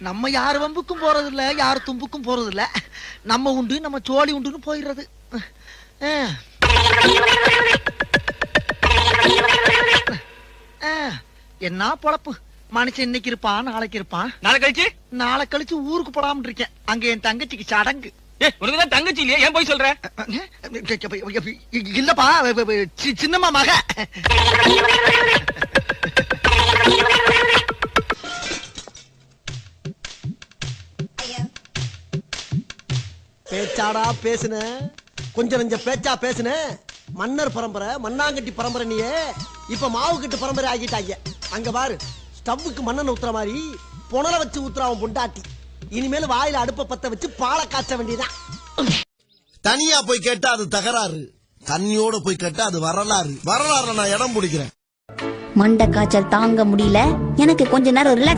நம்ம யாரு வம்புக்கும் போறது இல்ல, யாரு தும்புக்கும் போறது இல்ல. நம்ம உண்டு, நம்ம சோழி உண்டுன்னு போயிடுறது. என்ன பொழப்பு. மனுஷன் இன்னைக்கு இருப்பான், நாளைக்கு இருப்பான். நாளை கழிச்சு ஊருக்கு போடாம இருக்கேன். அங்க என் தங்கச்சிக்கு சடங்கு. உனக்குதான் தங்கச்சி இல்லையா? ஏன் போய் சொல்ற? இல்லப்பா, சின்னம்மா மக. பேச்சாடா பேசுன, கொஞ்சம் நெஞ்ச பேச்சா பேசுன. மன்னர் பரம்பரை, மண்ணாங்கட்டி பரம்பரை. நீயே இப்ப மாவு கட்டு பரம்பரை ஆகிட்டாங்க. அங்க பாரு, ஸ்டவ்வுக்கு மண்ணெண்ண ஊத்துற மாதிரி புனல வச்சு ஊத்துறான் பொண்டாட்டி. இனிமேல் வாயில அடுப்ப பத்த வச்சு பாலை காய்ச்ச வேண்டியதான். தனியா போய் கேட்டா அது தகராறு, தண்ணியோட போய் கேட்டா அது வரலாறு. வரலாறுல நான் இடம் பிடிக்கிறேன். மண்டை காய்ச்சல் தாங்க முடியல, எனக்கு கொஞ்ச நேரம் ரிலாக்ஸ்